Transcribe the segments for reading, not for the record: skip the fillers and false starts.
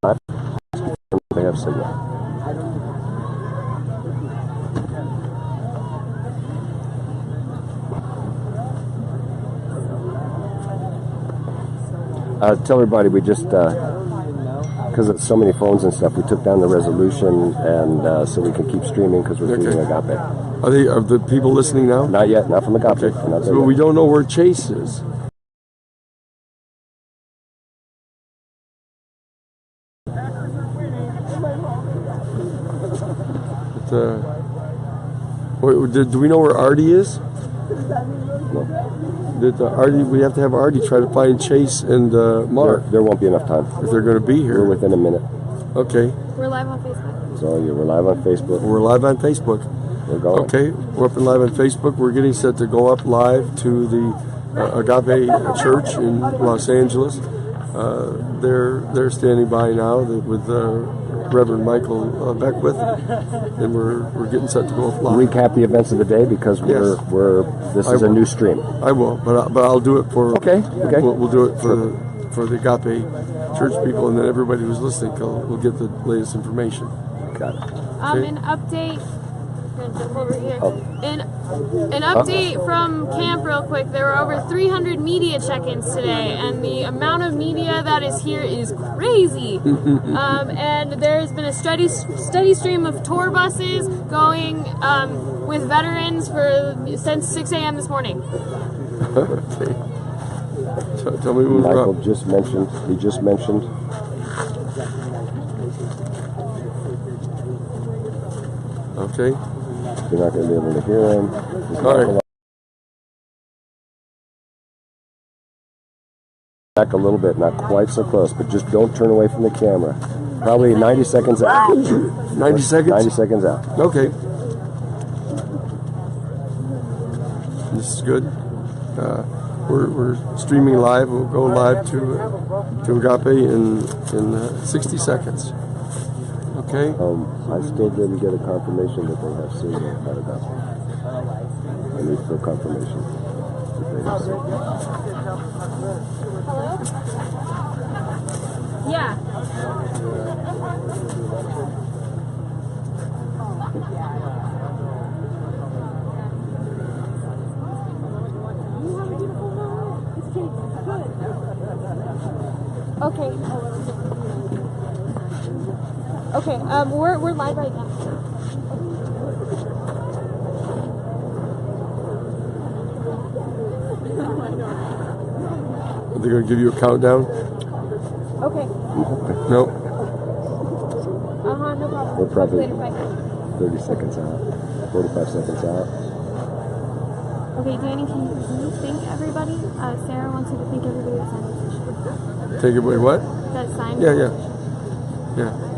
live. They have signal. Tell everybody we just, because of so many phones and stuff, we took down the resolution, and so we can keep streaming because we're feeding Agape. Are the people listening now? Not yet, not from Agape. Okay. So we don't know where Chase is. Do we know where Artie is? No. Artie, we have to have Artie try to find Chase and Mark. There won't be enough time. If they're going to be here. We're within a minute. Okay. We're live on Facebook. So we're live on Facebook. We're live on Facebook. We're going. Okay, we're up and live on Facebook. We're getting set to go up live to the Agape Church in Los Angeles. They're standing by now with Reverend Michael Beckwith, and we're getting set to go up live. Recap the events of the day because this is a new stream. I will, but I'll do it for. Okay. We'll do it for the Agape Church people, and then everybody who's listening will get the latest information. Got it. Okay. An update. Jump over here. Oh. An update from camp real quick. There were over 300 media check-ins today, and the amount of media that is here is crazy. And there's been a steady stream of tour buses going with veterans since 6 a.m. this morning. Okay. Tell me what Michael just mentioned. He just mentioned. Okay. You're not going to be able to hear him. All right. Back a little bit, not quite so close, but just don't turn away from the camera. Probably 90 seconds out. 90 seconds? 90 seconds out. Okay. This is good. We're streaming live. We'll go live to Agape in 60 seconds. Okay. I still didn't get a confirmation that they have signal at Agape. I need for confirmation that they have signal. Hello? Yeah. Okay. Okay, we're live right now. Are they going to give you a countdown? Okay. No. No problem. We're probably Later, bye. 30 seconds out, 45 seconds out. Okay, Danny, can you thank everybody? Sarah wants you to thank everybody that signed the petition. Take away what? That signed Yeah.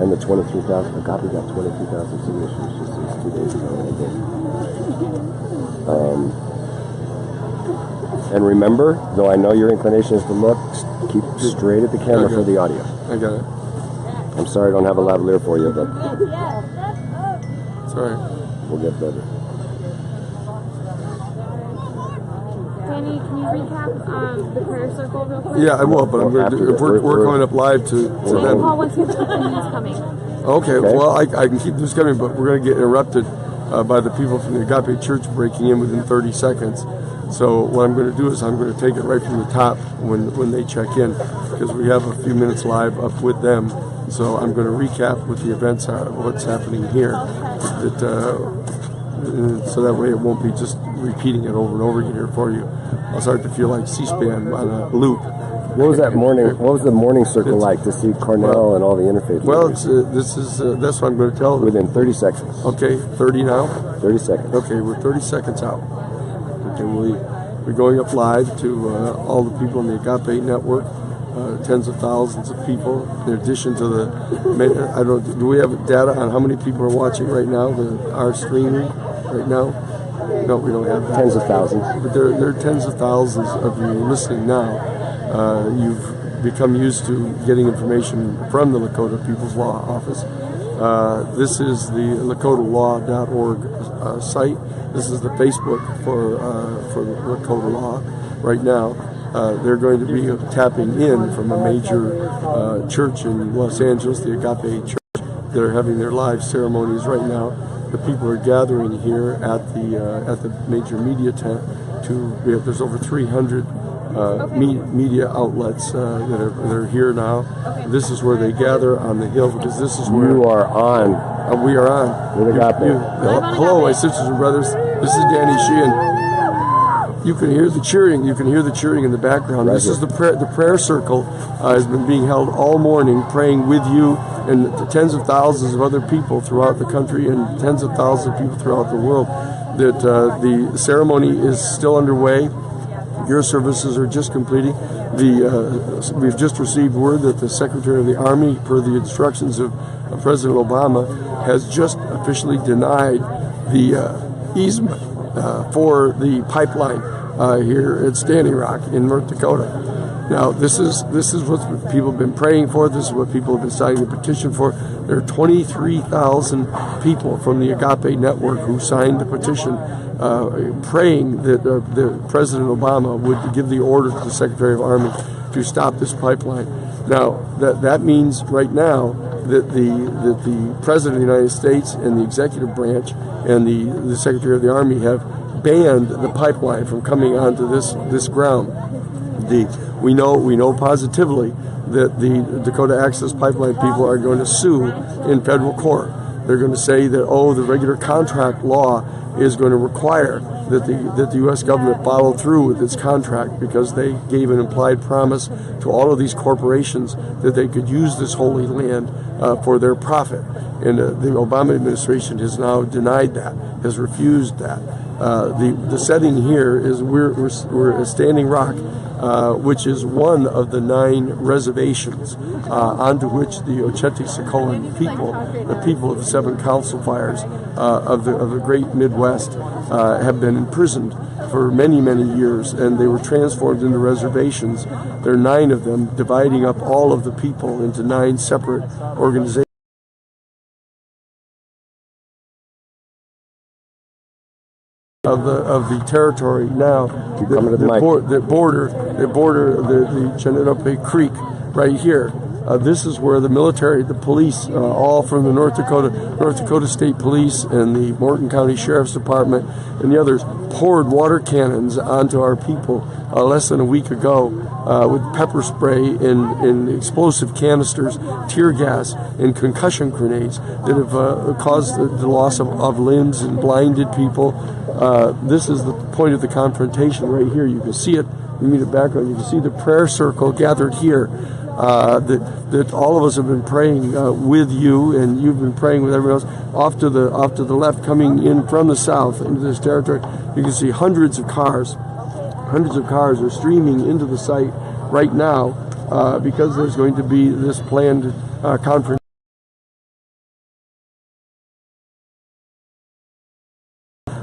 And the 23,000, Agape got 23,000 signatures just these 2 days ago. And remember, though I know your inclination is to look, keep straight at the camera for the audio. I got it. I'm sorry I don't have a lavalier for you, but It's all right. we'll get better. Danny, can you recap the prayer circle real quick? Yeah, I will, but I'm going to do, we're coming up live to Paul them. wants you to keep the news coming. Okay, well, I can keep this coming, but we're going to get interrupted by the people from the Agape Church breaking in within 30 seconds. So what I'm going to do is I'm going to take it right from the top when they check in, because we have a few minutes live up with them. So I'm going to recap what the events are, what's happening here, so that way it won't be just repeating it over and over again here for you. I'll start to feel like C-SPAN on a loop. What was that morning? What was the morning circle like to see Cornell and all the interfaith? Well, that's what I'm going to tell them. Within 30 seconds. Okay, 30 now. 30 seconds. Okay, we're 30 seconds out. Okay, we're going up live to all the people in the Agape network, tens of thousands of people. In addition to do we have data on how many people are watching right now? Our streaming right now? No, we don't have that. Tens of thousands. But there are tens of thousands of you listening now. You've become used to getting information from the Lakota People's Law Office. This is the LakotaLaw.org site. This is the Facebook for the Lakota Law right now. they're going to be tapping in from a major church in Los Angeles, the Agape Church. They're having their live ceremonies right now. The people are gathering here at the major media tent. There's over 300 media outlets that are here now. This is where they gather on the hill, because this is where You are on. we are on. With Agape. Hello, my sisters and brothers. This is Danny Sheehan. You can hear the cheering. You can hear the cheering in the background. This is the prayer circle has been being held all morning, praying with you and the tens of thousands of other people throughout the country and tens of thousands of people throughout the world. That the ceremony is still underway. Your services are just completing. We've just received word that the Secretary of the Army, per the instructions of President Obama, has just officially denied the easement for the pipeline here at Standing Rock in North Dakota. Now, this is what people have been praying for. This is what people have been signing the petition for. There are 23,000 people from the Agape Network who signed the petition, praying that President Obama would give the order to the Secretary of Army to stop this pipeline. Now, that means right now that the President of the United States and the executive branch and the Secretary of the Army have banned the pipeline from coming onto this ground. We know positively that the Dakota Access Pipeline people are going to sue in federal court. They're going to say that, the regular contract law is going to require that the U.S. government follow through with its contract, because they gave an implied promise to all of these corporations that they could use this holy land for their profit. And the Obama administration has now denied that, has refused that. The setting here is we're at Standing Rock, which is one of the 9 reservations onto which the Oceti-Sakowin people, the people of the 7 council fires of the great Midwest, have been imprisoned for many, many years, and they were transformed into reservations. There are 9 of them, dividing up all of the people into 9 separate organizations. Of the territory now that border the Chenadope Creek right here. This is where the military, the police, all from the North Dakota State Police and the Morton County Sheriff's Department and the others, poured water cannons onto our people less than a week ago with pepper spray and explosive canisters, tear gas, and concussion grenades that have caused the loss of limbs and blinded people. This is the point of the confrontation right here. You can see it. You need a background. You can see the prayer circle gathered here. That all of us have been praying with you, and you've been praying with everyone else. Off to the left, coming in from the south into this territory, you can see hundreds of cars are streaming into the site right now because there's going to be this planned conference.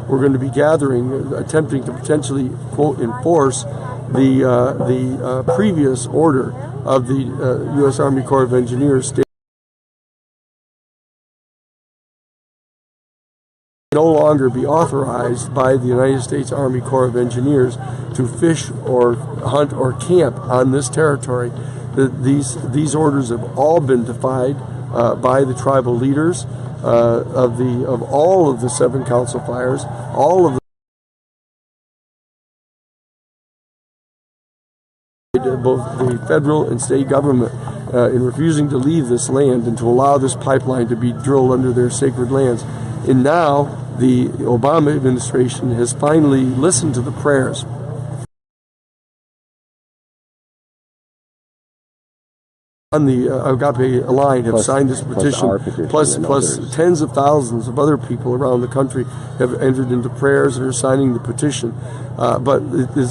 We're going to be gathering, attempting to potentially, quote, enforce the previous order of the U.S. Army Corps of Engineers no longer be authorized by the United States Army Corps of Engineers to fish or hunt or camp on this territory. These orders have all been defied by the tribal leaders of all of the 7 council fires, all of both the federal and state government in refusing to leave this land and to allow this pipeline to be drilled under their sacred lands. And now the Obama administration has finally listened to the prayers on the Agape line have signed this petition, plus tens of thousands of other people around the country have entered into prayers and are signing the petition. But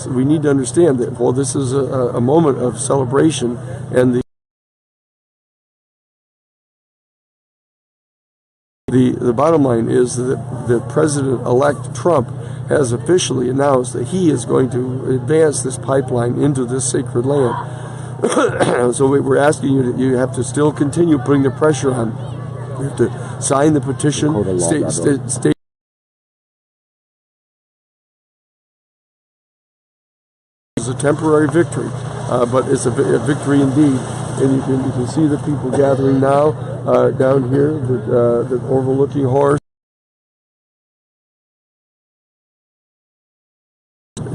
we need to understand that while this is a moment of celebration, and the bottom line is that President-elect Trump has officially announced that he is going to advance this pipeline into this sacred land. So we're asking you that you have to still continue putting the pressure on. You have to sign the petition, state is a temporary victory, but it's a victory indeed. And you can see the people gathering now down here, the overlooking horse.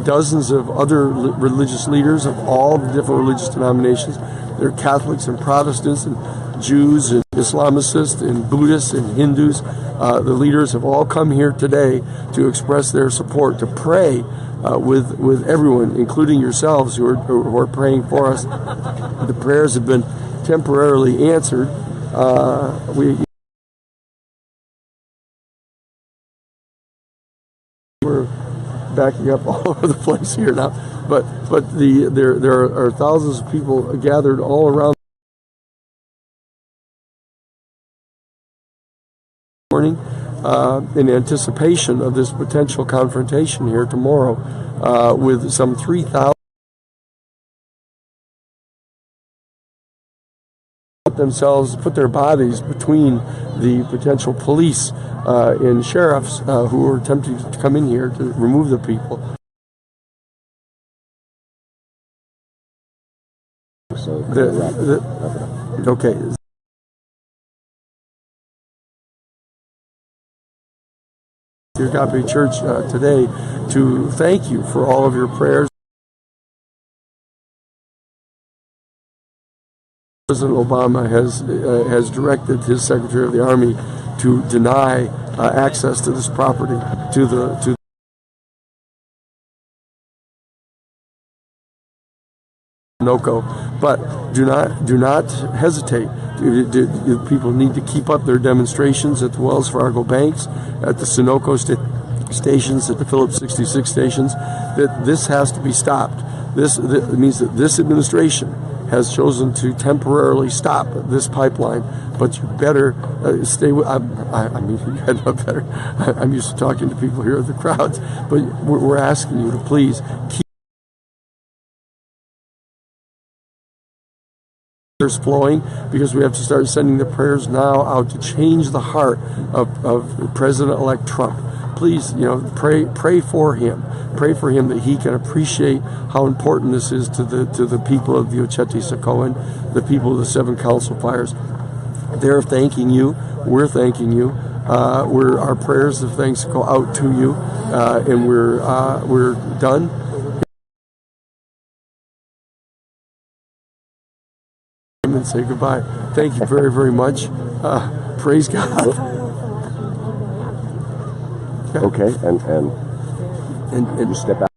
Dozens of other religious leaders of all the different religious denominations. There are Catholics and Protestants and Jews and Islamists and Buddhists and Hindus. The leaders have all come here today to express their support, to pray with everyone, including yourselves who are praying for us. The prayers have been temporarily answered. We're backing up all over the place here now, but there are thousands of people gathered all around. Morning, in anticipation of this potential confrontation here tomorrow, with some 3,000 put their bodies between the potential police and sheriffs who are attempting to come in here to remove the people. Okay. Your Agape Church today to thank you for all of your prayers. President Obama has directed his Secretary of the Army to deny access to this property to the Sunoco, but do not hesitate. People need to keep up their demonstrations at the Wells Fargo banks, at the Sunoco stations, at the Phillips 66 stations. That this has to be stopped. This means that this administration has chosen to temporarily stop this pipeline, but you better stay with. I'm used to talking to people here at the crowds, but we're asking you to please keep flowing, because we have to start sending the prayers now out to change the heart of President-elect Trump. Please, pray for him. Pray for him that he can appreciate how important this is to the people of the Ocheti-Sacoan, the people of the 7 council fires. They're thanking you. We're thanking you. Our prayers of thanks go out to you, and we're done. And say goodbye. Thank you very, very much. Praise God. Okay, and you step out.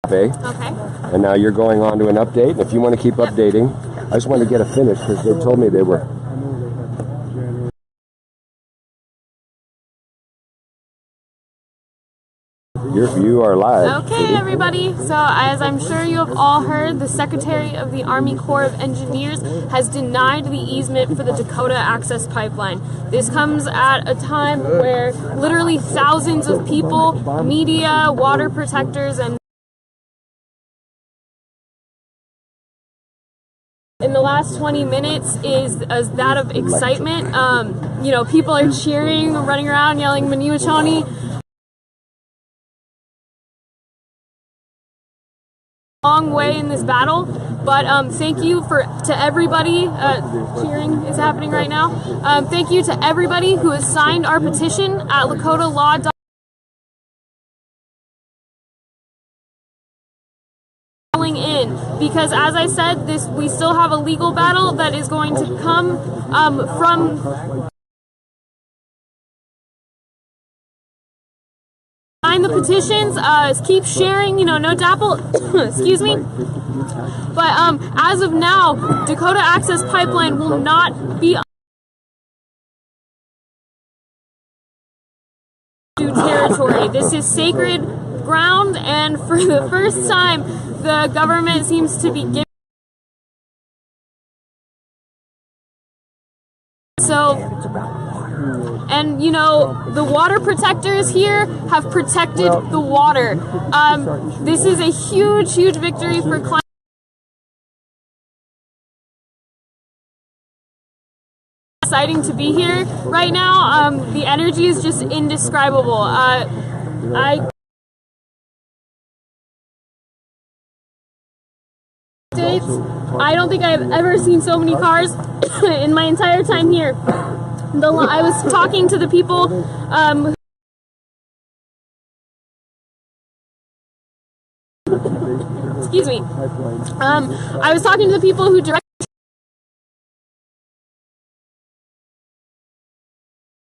Okay. And now you're going on to an update. And if you want to keep updating, I just want to get a finish because they told me they were. You are live. Okay, everybody. So, as I'm sure you have all heard, the Secretary of the Army Corps of Engineers has denied the easement for the Dakota Access Pipeline. This comes at a time where literally thousands of people, media, water protectors, and in the last 20 minutes is that of excitement. People are cheering, running around, yelling Maniwachoni. Long way in this battle, but thank you to everybody. Cheering is happening right now. Thank you to everybody who has signed our petition at LakotaLaw.com. In, because as I said, we still have a legal battle that is going to come from sign the petitions, keep sharing, NoDAPL, excuse me. But as of now, Dakota Access Pipeline will not be territory. This is sacred ground, and for the first time, the government seems to be giving. So, and the water protectors here have protected the water. This is a huge, huge victory for climate. Exciting to be here right now. The energy is just indescribable. I don't think I've ever seen so many cars in my entire time here. I was talking to the people excuse me. I was talking to the people who direct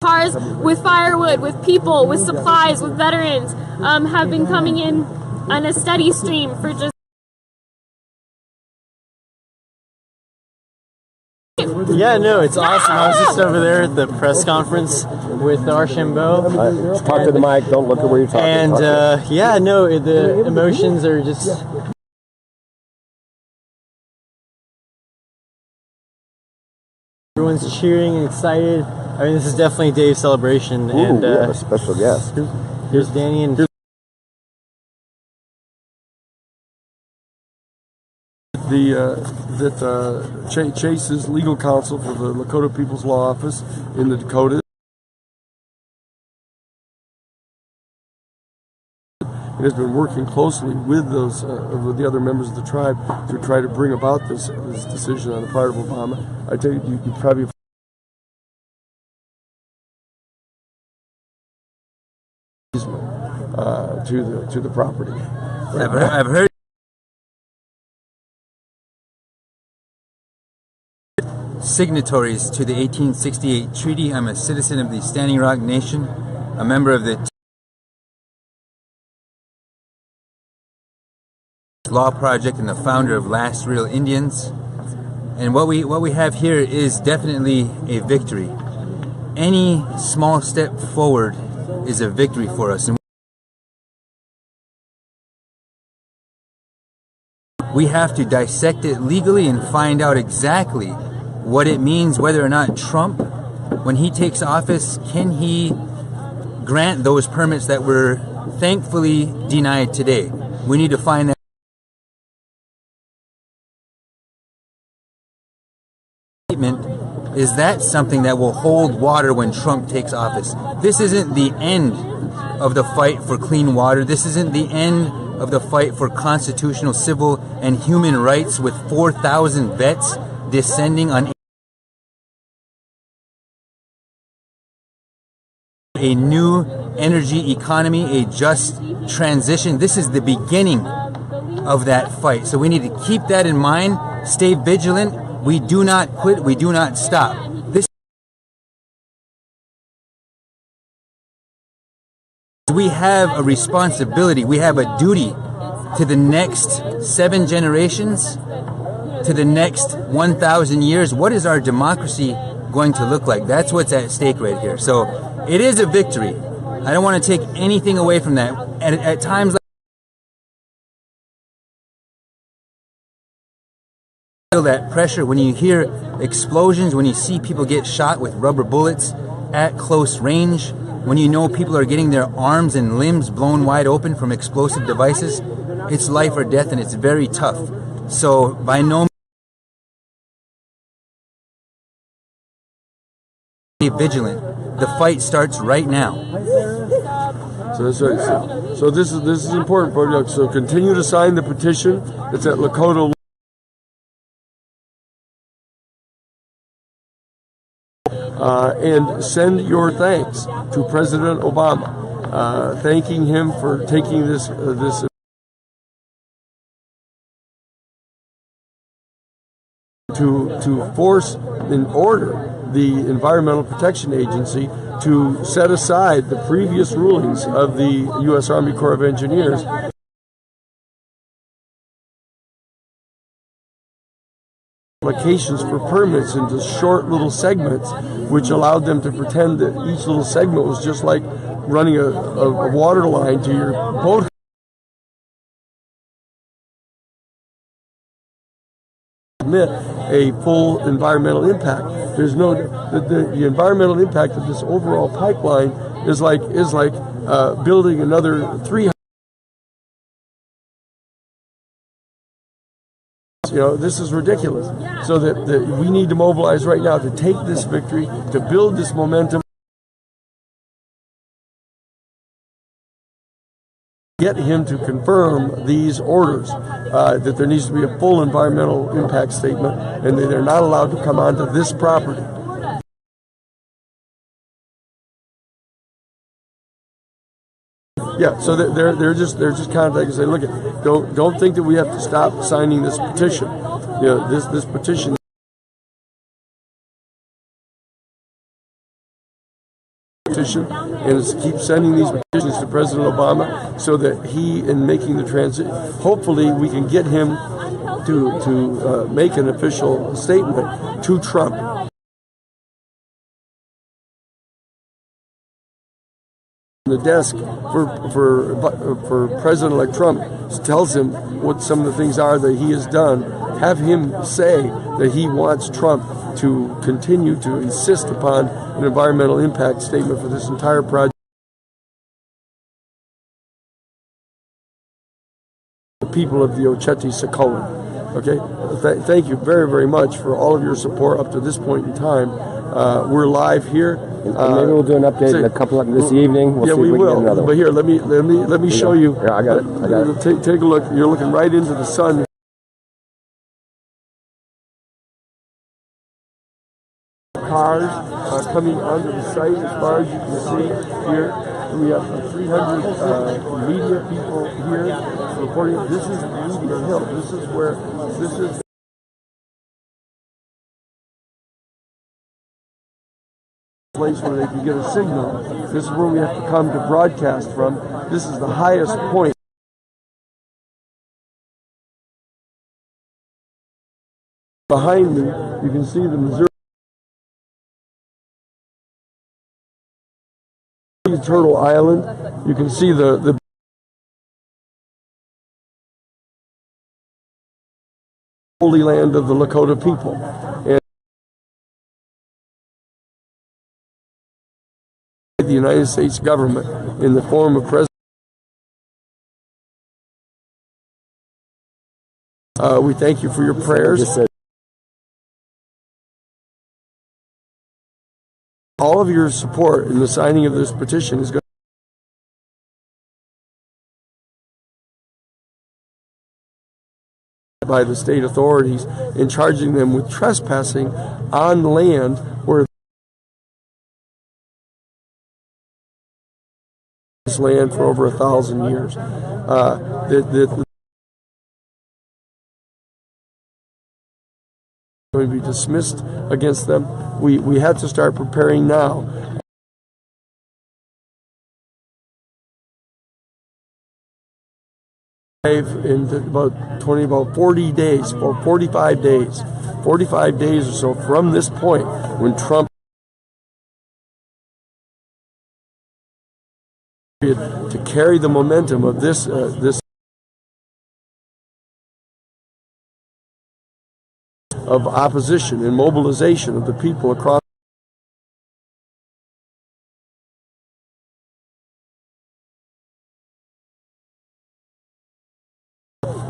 cars with firewood, with people, with supplies, with veterans, have been coming in on a steady stream for just Yeah, no, it's awesome. I was just over there at the press conference with Archambault. Talk to the mic. Don't look at where you're talking. And yeah, no, the emotions are just. Everyone's cheering and excited. I mean, this is definitely Dave's celebration. Ooh, and we have a special guest. Here's Danny and. Chase is legal counsel for the Lakota People's Law Office in the Dakotas. And has been working closely with those with the other members of the tribe to try to bring about this decision on the part of Obama. I tell you, you probably to the property. I've heard signatories to the 1868 treaty. I'm a citizen of the Standing Rock Nation, a member of the Law Project and the founder of Last Real Indians. And what we have here is definitely a victory. Any small step forward is a victory for us. And we have to dissect it legally and find out exactly what it means, whether or not Trump, when he takes office, can he grant those permits that were thankfully denied today. We need to find that. Is that something that will hold water when Trump takes office? This isn't the end of the fight for clean water. This isn't the end of the fight for constitutional, civil, and human rights with 4,000 vets descending on a new energy economy, a just transition. This is the beginning of that fight. So we need to keep that in mind, stay vigilant. We do not quit, we do not stop. We have a responsibility, we have a duty to the next 7 generations, to the next 1,000 years. What is our democracy going to look like? That's what's at stake right here. So it is a victory. I don't want to take anything away from that. At times like feel that pressure when you hear explosions, when you see people get shot with rubber bullets at close range, when you know people are getting their arms and limbs blown wide open from explosive devices. It's life or death, and it's very tough. So by no means be vigilant. The fight starts right now. So that's right. So this is important for you. So continue to sign the petition. It's at Lakota. And send your thanks to President Obama, thanking him for taking this to force and order the Environmental Protection Agency to set aside the previous rulings of the U.S. Army Corps of Engineers. Applications for permits into short little segments, which allowed them to pretend that each little segment was just like running a water line to your boat. Admit a full environmental impact. There's no the environmental impact of this overall pipeline is like building another 300. You know, this is ridiculous. So that we need to mobilize right now to take this victory, to build this momentum. get him to confirm these orders, that there needs to be a full environmental impact statement, and that they're not allowed to come onto this property. Yeah, so they're just contacting and say, look, don't think that we have to stop signing this petition. You know, this petition. And keep sending these petitions to President Obama so that he, in making the transition, hopefully we can get him to make an official statement to Trump. The desk for President-elect Trump tells him what some of the things are that he has done. Have him say that he wants Trump to continue to insist upon an environmental impact statement for this entire project. The people of the Oceti-Sakowin. Okay, thank you very, very much for all of your support up to this point in time. We're live here. Maybe we'll do an update in a couple of this evening. We'll see if we can will. get another But here, let me show you. Yeah, I got it. Take a look. You're looking right into the sun. Cars coming onto the site, as far as you can see here. We have 300 media people here reporting. This is the Media Hill. This is place where they can get a signal. This is where we have to come to broadcast from. This is the highest point. Behind me, you can see the Missouri Turtle Island. You can see the holy land of the Lakota people. And the United States government in the form of President. We thank you for your prayers. All of your support in the signing of this petition is going by the state authorities in charging them with trespassing on land where this land for over 1,000 years. Going to be dismissed against them. We have to start preparing now. In about 40 days, or 45 days or so from this point, when Trump to carry the momentum of this of opposition and mobilization of the people across.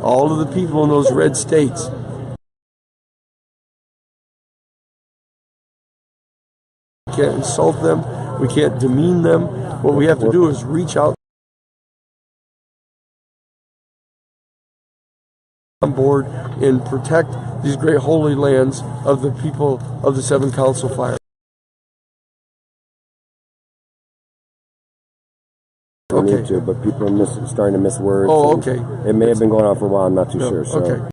All of the people in those red states. We can't insult them. We can't demean them. What we have to do is reach out on board and protect these great holy lands of the people of the Seven Council Fire. Okay. Need to, but people are starting to miss words. Oh, okay. It may have been going on for a while. I'm not too sure. So. Okay.